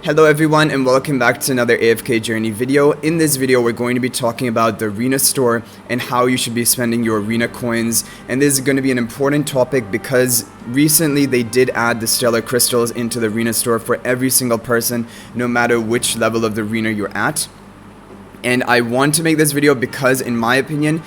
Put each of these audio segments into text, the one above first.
Hello everyone and welcome back to another AFK journey video. In this video we're going to be talking about the arena store and how you should be spending your arena coins, and this is going to be an important topic because recently they did add the stellar crystals into the arena store for every single person, no matter which level of the arena you're at. And I want to make this video because in my opinion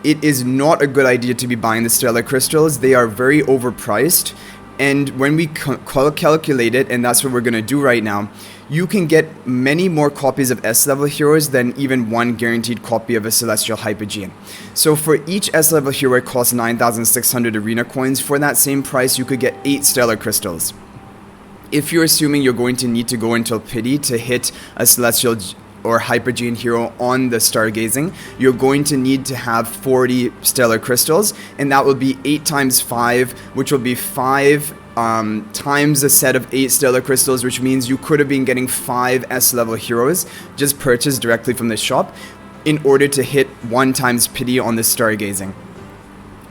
it is not a good idea to be buying the stellar crystals. They are very overpriced. And when we calculate it, and that's what we're going to do right now, you can get many more copies of S-level heroes than even one guaranteed copy of a Celestial Hypogean. So for each S-level hero it costs 9,600 arena coins. For that same price you could get 8 stellar crystals. If you're assuming you're going to need to go until Pity to hit a Celestial or Hypogean hero on the Stargazing, you're going to need to have 40 stellar crystals, and that will be 8 times 5, which will be 5 times a set of 8 stellar crystals, which means you could have been getting 5 S-level heroes just purchased directly from the shop in order to hit 1 times Pity on the Stargazing.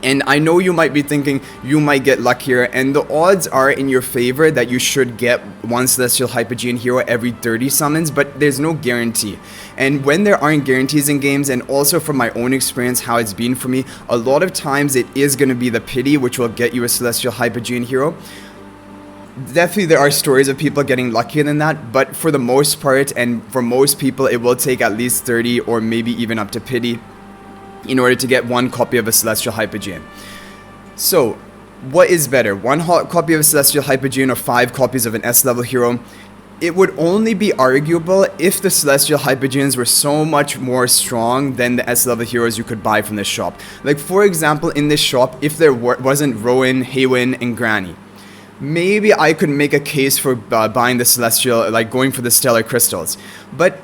And I know you might be thinking you might get luckier, and the odds are in your favor that you should get 1 Celestial Hypogean hero every 30 summons, but there's no guarantee. And when there aren't guarantees in games, and also from my own experience how it's been for me, a lot of times it is going to be the Pity which will get you a Celestial Hypogean hero. Definitely there are stories of people getting luckier than that, but for the most part and for most people it will take at least 30 or maybe even up to Pity in order to get 1 copy of a Celestial Hypogean. So, what is better? 1 copy of a Celestial Hypogean or 5 copies of an S-level hero? It would only be arguable if the Celestial Hypogeans were so much more strong than the S-level heroes you could buy from the shop. Like for example, in this shop, if there wasn't Rowan, Haywin, and Granny, maybe I could make a case for buying the Celestial, like going for the Stellar Crystals. But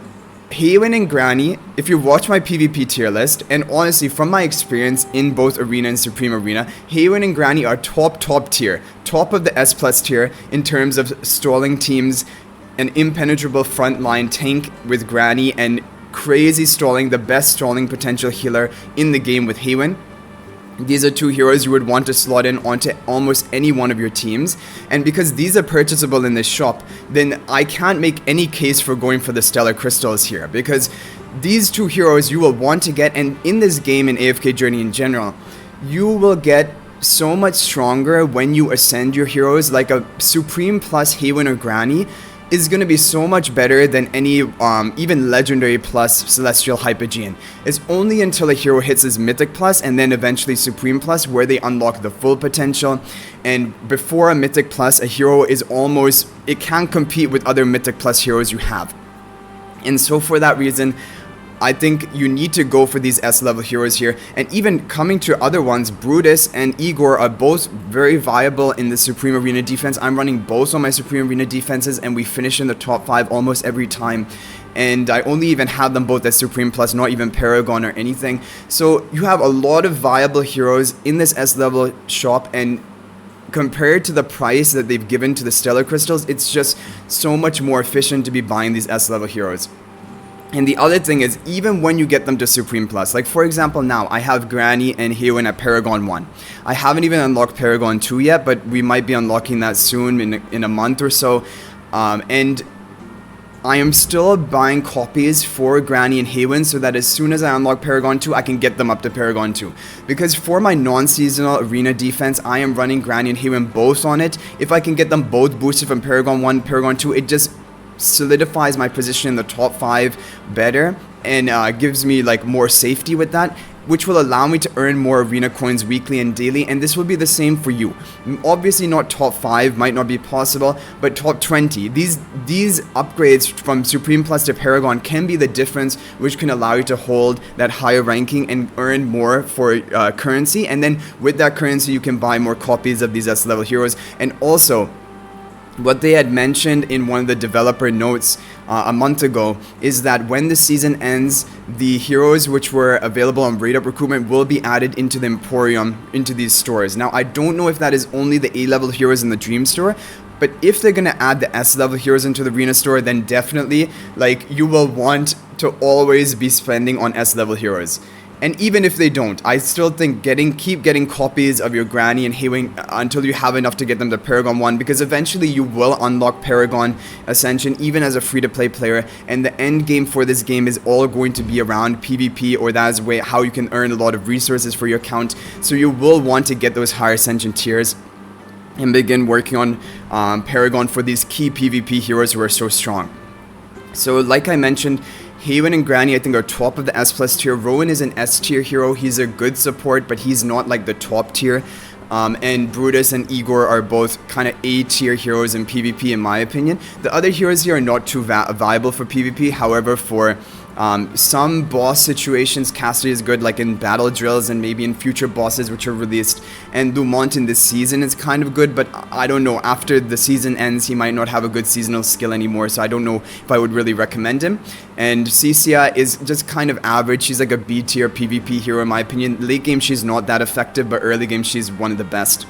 Haywin and Granny, if you watch my PvP tier list, and honestly from my experience in both Arena and Supreme Arena, Haywin and Granny are top tier, top of the S plus tier in terms of stalling teams, an impenetrable frontline tank with Granny, and crazy stalling, the best stalling potential healer in the game with Haywin. These are 2 heroes you would want to slot in onto almost any one of your teams, and because these are purchasable in this shop, then I can't make any case for going for the Stellar Crystals here, because these 2 heroes you will want to get, and in this game, in AFK Journey in general, you will get so much stronger when you ascend your heroes. Like a Supreme plus Haywin or Granny is going to be so much better than any even Legendary plus Celestial Hypogean. It's only until a hero hits his Mythic plus and then eventually Supreme plus where they unlock the full potential. And before a Mythic plus, a hero is almost, it can't compete with other Mythic plus heroes you have. And so for that reason, I think you need to go for these S-level heroes here. And even coming to other ones, Brutus and Igor are both very viable in the Supreme Arena defense. I'm running both on my Supreme Arena defenses and we finish in the top 5 almost every time. And I only even have them both as Supreme Plus, not even Paragon or anything. So you have a lot of viable heroes in this S-level shop, and compared to the price that they've given to the Stellar Crystals, it's just so much more efficient to be buying these S-level heroes. And the other thing is, even when you get them to Supreme Plus, like for example now, I have Granny and Haywin at Paragon 1. I haven't even unlocked Paragon 2 yet, but we might be unlocking that soon in a month or so. And I am still buying copies for Granny and Haywin so that as soon as I unlock Paragon 2, I can get them up to Paragon 2. Because for my non-seasonal arena defense, I am running Granny and Haywin both on it. If I can get them both boosted from Paragon 1, Paragon 2, it just solidifies my position in the top 5 better, and gives me like more safety with that, which will allow me to earn more arena coins weekly and daily. And this will be the same for you. Obviously not top 5, might not be possible, but top 20. These upgrades from Supreme Plus to Paragon can be the difference, which can allow you to hold that higher ranking and earn more for currency, and then with that currency you can buy more copies of these S-level heroes. And also, what they had mentioned in one of the developer notes a month ago is that when the season ends, the heroes which were available on Raid Up Recruitment will be added into the Emporium, into these stores. Now, I don't know if that is only the A-level heroes in the Dream Store, but if they're going to add the S-level heroes into the Arena Store, then definitely, like, you will want to always be spending on S-level heroes. And even if they don't, I still think keep getting copies of your Granny and Haywin until you have enough to get them to Paragon 1, because eventually you will unlock Paragon Ascension even as a free-to-play player, and the end game for this game is all going to be around PvP, or that is how you can earn a lot of resources for your account. So you will want to get those higher Ascension tiers and begin working on Paragon for these key PvP heroes who are so strong. So like I mentioned, Haywin and Granny I think are top of the S plus tier. Rowan is an S tier hero. He's a good support, but he's not like the top tier. And Brutus and Igor are both kind of A tier heroes in PvP in my opinion. The other heroes here are not too viable for PvP. However, for some boss situations, Cassidy is good, like in battle drills and maybe in future bosses which are released. And Dumont in this season is kind of good, but I don't know, after the season ends he might not have a good seasonal skill anymore, so I don't know if I would really recommend him. And Cicia is just kind of average. She's like a B tier PvP hero in my opinion. Late game she's not that effective, but early game she's one of the best.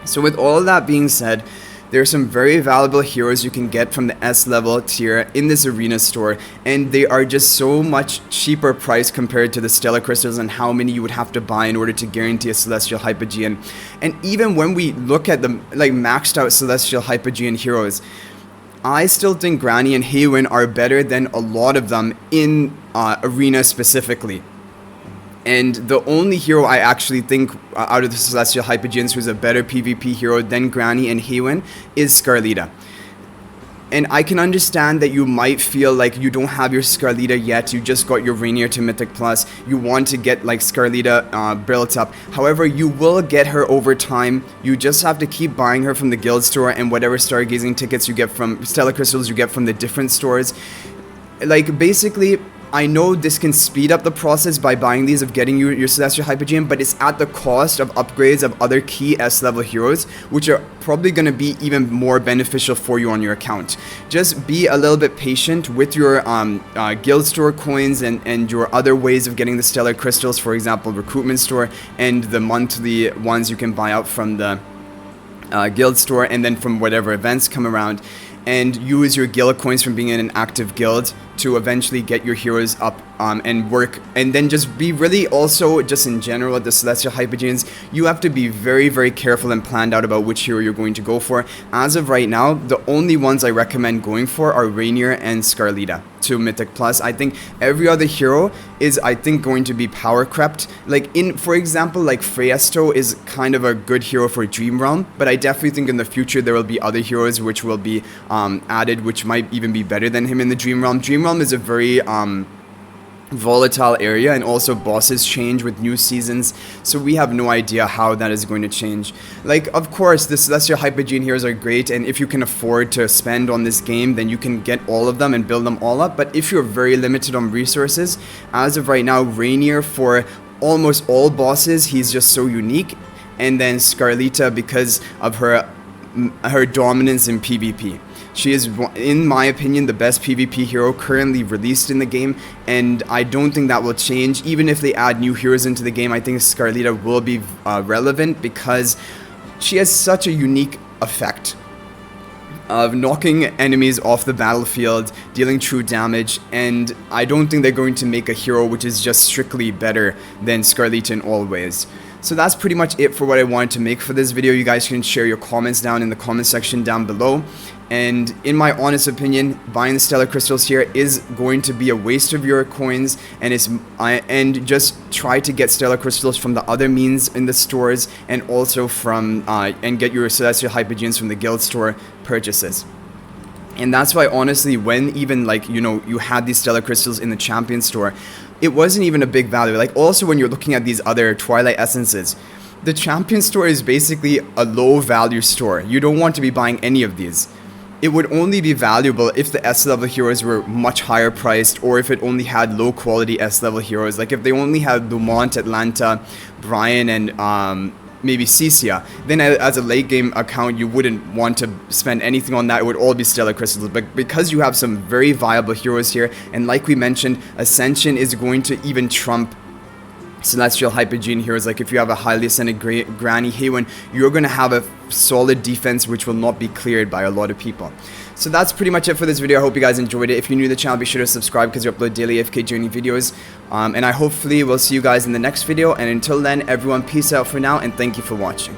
So with all of that being said, there are some very valuable heroes you can get from the S level tier in this arena store, and they are just so much cheaper price compared to the Stellar Crystals and how many you would have to buy in order to guarantee a Celestial Hypogean. And even when we look at the like maxed out Celestial Hypogean heroes, I still think Granny and Haywin are better than a lot of them in arena specifically. And the only hero I actually think out of the Celestial Hypogeans who's a better PvP hero than Granny and Haywin is Scarlita. And I can understand that you might feel like you don't have your Scarlita yet, you just got your Rainier to Mythic Plus, you want to get like Scarlita built up. However, you will get her over time. You just have to keep buying her from the guild store and whatever stargazing tickets you get from Stellar Crystals you get from the different stores. Like basically, I know this can speed up the process by buying these of getting you your Celestial Hypogean, but it's at the cost of upgrades of other key S-level heroes, which are probably going to be even more beneficial for you on your account. Just be a little bit patient with your guild store coins and your other ways of getting the Stellar Crystals, for example, recruitment store and the monthly ones you can buy out from the guild store and then from whatever events come around. And use your guild coins from being in an active guild to eventually get your heroes up and work. And then just be really also, just in general, at the Celestial Hypogeans, you have to be very, very careful and planned out about which hero you're going to go for. As of right now, the only ones I recommend going for are Rainier and Scarlita to Mythic Plus. I think every other hero is, I think, going to be power crept. Like for example, like Freyasto is kind of a good hero for Dream Realm, but I definitely think in the future there will be other heroes which will be added, which might even be better than him in the Dream Realm. Dream Realm is a very volatile area, and also bosses change with new seasons, so we have no idea how that is going to change. Like, of course, the Celestial Hypogean heroes are great, and if you can afford to spend on this game, then you can get all of them and build them all up. But if you're very limited on resources, as of right now, Rainier for almost all bosses, he's just so unique, and then Scarlita because of her dominance in PvP. She is, in my opinion, the best PvP hero currently released in the game, and I don't think that will change. Even if they add new heroes into the game, I think Scarlita will be relevant because she has such a unique effect of knocking enemies off the battlefield, dealing true damage, and I don't think they're going to make a hero which is just strictly better than Scarlita in all ways. So that's pretty much it for what I wanted to make for this video. You guys can share your comments down in the comment section down below. And in my honest opinion, buying the Stellar Crystals here is going to be a waste of your coins, and just try to get Stellar Crystals from the other means in the stores, and also from and get your Celestial Hypogeans from the guild store purchases. And that's why, honestly, when even like, you know, you had these Stellar Crystals in the Champion store, it wasn't even a big value. Like, also when you're looking at these other Twilight Essences, the Champion store is basically a low value store. You don't want to be buying any of these. It would only be valuable if the S-level heroes were much higher priced, or if it only had low quality S-level heroes. Like if they only had Dumont, Atlanta, Brian, and maybe Cicia, then as a late game account you wouldn't want to spend anything on that. It would all be Stellar Crystals. But because you have some very viable heroes here, and like we mentioned, Ascension is going to even trump Celestial Hypergene heroes, like if you have a highly ascended Granny Haywen, you're going to have a solid defense which will not be cleared by a lot of people. So that's pretty much it for this video. I hope you guys enjoyed it. If you're new to the channel, be sure to subscribe because we upload daily AFK journey videos. And I hopefully will see you guys in the next video. And until then, everyone, peace out for now, and thank you for watching.